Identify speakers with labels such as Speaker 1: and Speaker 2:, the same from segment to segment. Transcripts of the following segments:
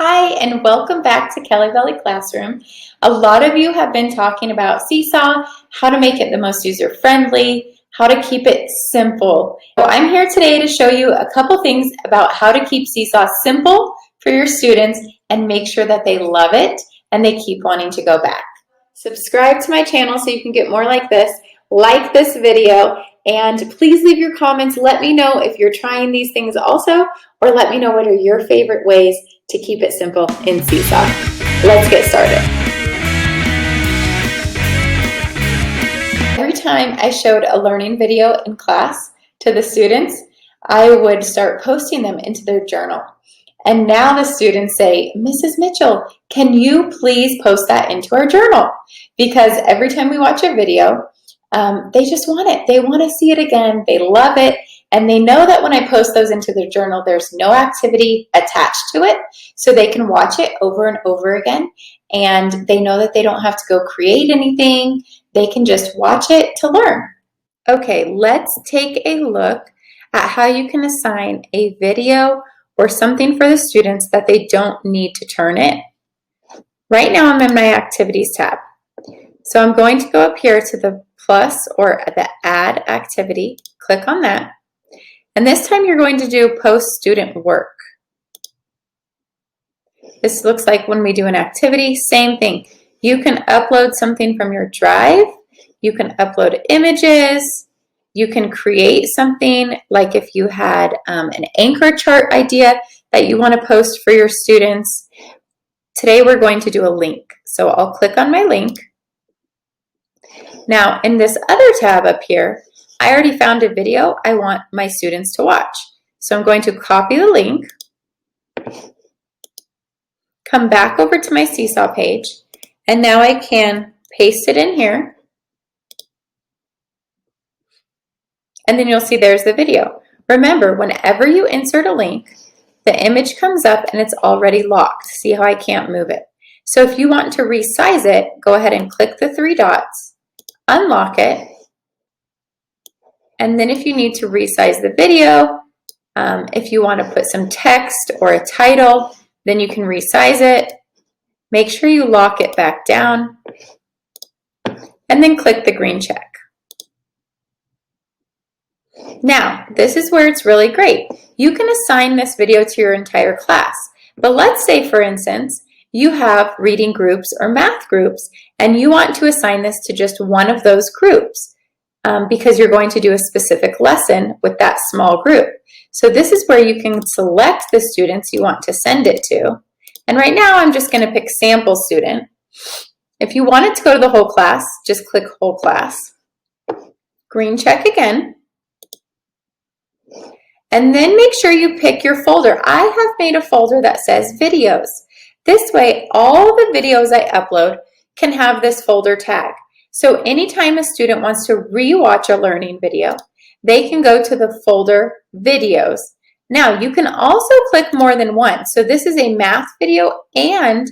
Speaker 1: Hi, and welcome back to Kelly Valley Classroom. A lot of you have been talking about Seesaw, how to make it the most user-friendly, how to keep it simple. So I'm here today to show you a couple things about how to keep Seesaw simple for your students and make sure that they love it and they keep wanting to go back. Subscribe to my channel so you can get more like this. Like this video, and please leave your comments. Let me know if you're trying these things also, or let me know what are your favorite ways to keep it simple in Seesaw. Let's get started. Every time I showed a learning video in class to the students, I would start posting them into their journal. And now the students say, Mrs. Mitchell, can you please post that into our journal? Because every time we watch a video, they just want it. They want to see it again. They love it. And they know that when I post those into their journal, there's no activity attached to it. So they can watch it over and over again. And they know that they don't have to go create anything. They can just watch it to learn. Okay, let's take a look at how you can assign a video or something for the students that they don't need to turn in. Right now I'm in my activities tab. So I'm going to go up here to the plus or the add activity, click on that. And this time you're going to do post student work. This looks like when we do an activity, same thing. You can upload something from your drive. You can upload images. You can create something like if you had an anchor chart idea that you want to post for your students. Today we're going to do a link. So I'll click on my link. Now in this other tab up here, I already found a video I want my students to watch. So I'm going to copy the link, come back over to my Seesaw page, and now I can paste it in here. And then you'll see there's the video. Remember, whenever you insert a link, the image comes up and it's already locked. See how I can't move it? So if you want to resize it, go ahead and click the three dots, unlock it, and then if you need to resize the video, if you want to put some text or a title, then you can resize it. Make sure you lock it back down, and then click the green check. Now, this is where it's really great. You can assign this video to your entire class. But let's say, for instance, you have reading groups or math groups, and you want to assign this to just one of those groups because you're going to do a specific lesson with that small group. So this is where you can select the students you want to send it to. And right now, I'm just going to pick sample student. If you want it to go to the whole class, just click whole class. Green check again. And then make sure you pick your folder. I have made a folder that says videos. This way, all the videos I upload can have this folder tag. So anytime a student wants to rewatch a learning video, they can go to the folder videos. Now, you can also click more than one. So this is a math video and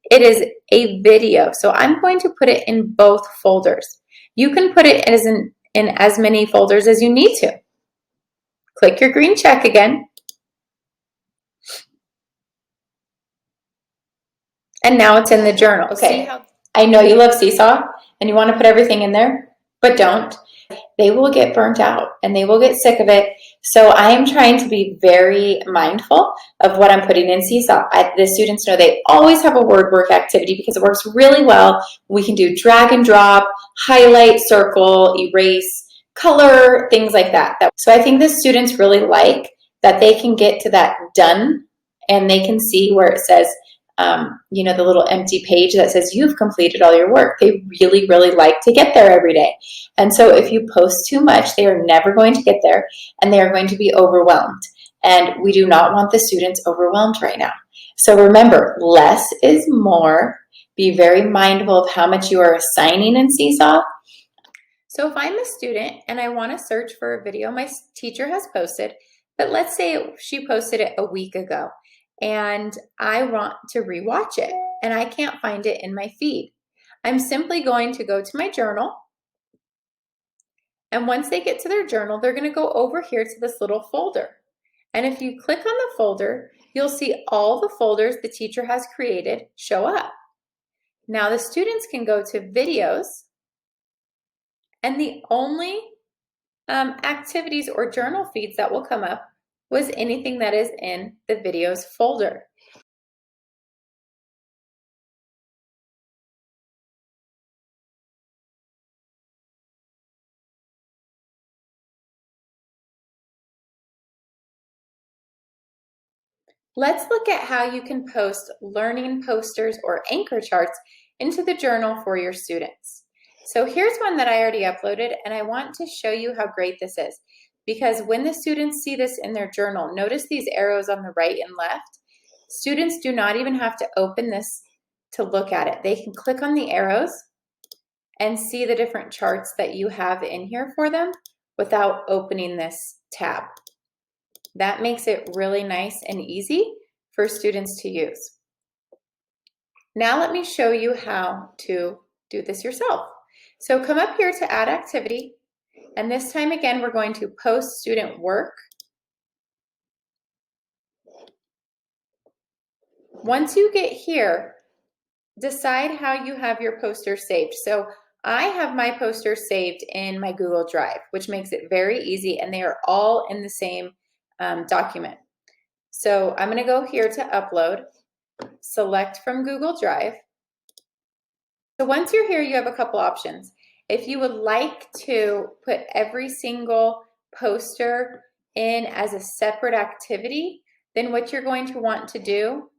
Speaker 1: it is a video. So I'm going to put it in both folders. You can put it in as many folders as you need to. Click your green check again. And now it's in the journal. Okay, I know you love Seesaw and you want to put everything in there, but don't. They will get burnt out and they will get sick of it. So I am trying to be very mindful of what I'm putting in Seesaw. The students know they always have a word work activity because it works really well. We can do drag and drop, highlight, circle, erase, color, things like that. So I think the students really like that they can get to that done and they can see where it says, you know, the little empty page that says you've completed all your work. They really, really like to get there every day. And so if you post too much, they are never going to get there and they are going to be overwhelmed. And we do not want the students overwhelmed right now. So remember, less is more. Be very mindful of how much you are assigning in Seesaw. So if I'm a student and I want to search for a video my teacher has posted, but let's say she posted it a week ago and I want to rewatch it and I can't find it in my feed, I'm simply going to go to my journal. And once they get to their journal, they're going to go over here to this little folder. And if you click on the folder, you'll see all the folders the teacher has created show up. Now the students can go to videos, and the only activities or journal feeds that will come up was anything that is in the videos folder. Let's look at how you can post learning posters or anchor charts into the journal for your students. So here's one that I already uploaded, and I want to show you how great this is, because when the students see this in their journal, notice these arrows on the right and left. Students do not even have to open this to look at it. They can click on the arrows and see the different charts that you have in here for them without opening this tab. That makes it really nice and easy for students to use. Now let me show you how to do this yourself. So come up here to add activity, and this time again we're going to post student work. Once you get here, decide how you have your poster saved. So I have my posters saved in my Google Drive, which makes it very easy, and they are all in the same document. So I'm going to go here to upload, select from Google Drive. So once you're here, you have a couple options. If you would like to put every single poster in as a separate activity, then what you're going to want to do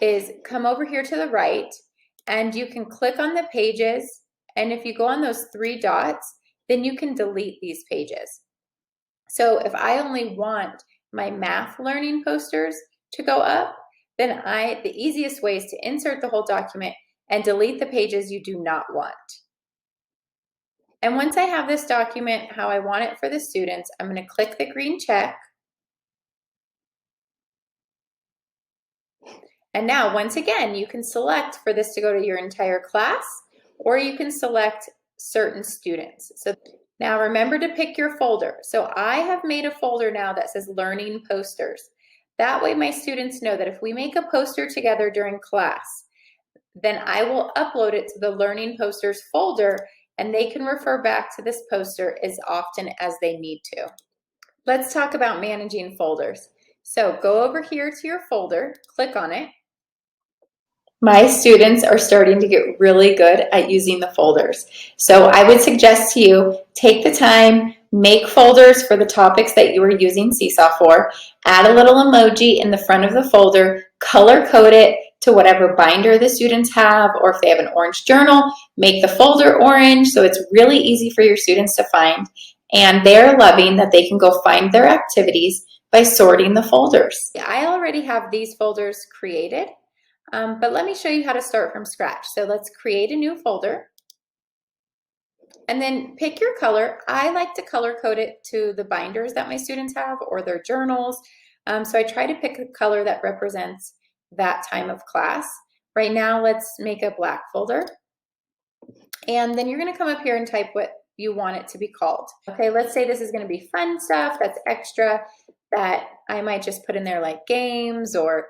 Speaker 1: is come over here to the right, and you can click on the pages, and if you go on those three dots, then you can delete these pages. So if I only want my math learning posters to go up, then the easiest way is to insert the whole document and delete the pages you do not want. And once I have this document how I want it for the students, I'm going to click the green check. And now, once again, you can select for this to go to your entire class, or you can select certain students. So now remember to pick your folder. So I have made a folder now that says Learning Posters. That way my students know that if we make a poster together during class, then I will upload it to the Learning Posters folder, and they can refer back to this poster as often as they need to. Let's talk about managing folders. So go over here to your folder, click on it. My students are starting to get really good at using the folders. So I would suggest to you, take the time, make folders for the topics that you are using Seesaw for, add a little emoji in the front of the folder, color code it to whatever binder the students have, or if they have an orange journal, make the folder orange so it's really easy for your students to find. And they're loving that they can go find their activities by sorting the folders. I already have these folders created. But let me show you how to start from scratch. So let's create a new folder, and then pick your color. I like to color code it to the binders that my students have or their journals. So I try to pick a color that represents that time of class. Right now, let's make a black folder. And then you're going to come up here and type what you want it to be called. Okay, let's say this is going to be fun stuff that's extra that I might just put in there, like games or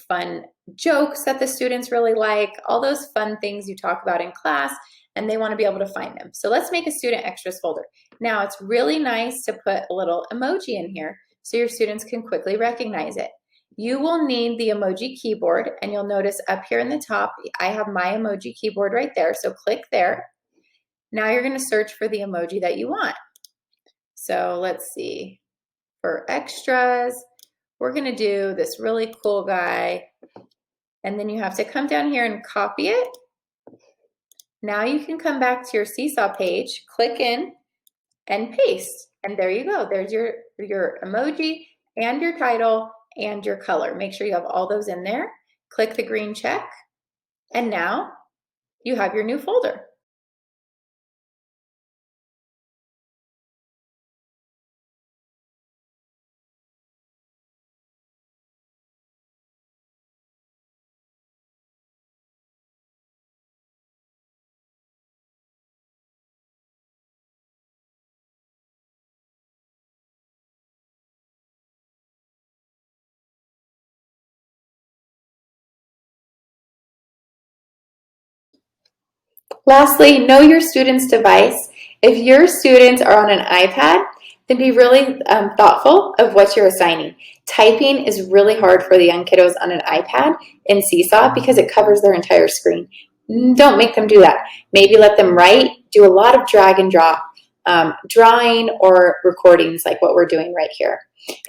Speaker 1: fun jokes that the students really like, all those fun things you talk about in class, and they want to be able to find them. So let's make a student extras folder. Now it's really nice to put a little emoji in here so your students can quickly recognize it. You will need the emoji keyboard, and you'll notice up here in the top, I have my emoji keyboard right there, so click there. Now you're going to search for the emoji that you want. So let's see, for extras, we're going to do this really cool guy, and then you have to come down here and copy it. Now you can come back to your Seesaw page, click in, and paste. And there you go. There's your emoji and your title and your color. Make sure you have all those in there. Click the green check, and now you have your new folder. Lastly, know your student's device. If your students are on an iPad, then be really thoughtful of what you're assigning. Typing is really hard for the young kiddos on an iPad in Seesaw because it covers their entire screen. Don't make them do that. Maybe let them write, do a lot of drag and drop, drawing or recordings like what we're doing right here.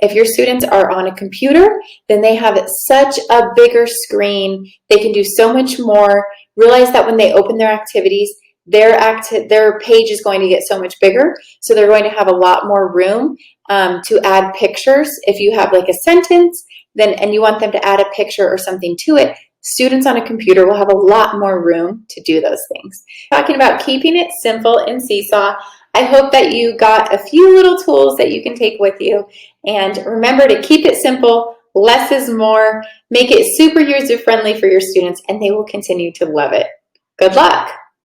Speaker 1: If your students are on a computer, then they have such a bigger screen. They can do so much more. Realize that when they open their activities, their page is going to get so much bigger. So they're going to have a lot more room to add pictures. If you have like a sentence, and you want them to add a picture or something to it, students on a computer will have a lot more room to do those things. Talking about keeping it simple in Seesaw, I hope that you got a few little tools that you can take with you. And remember to keep it simple, less is more, make it super user-friendly for your students, and they will continue to love it. Good luck.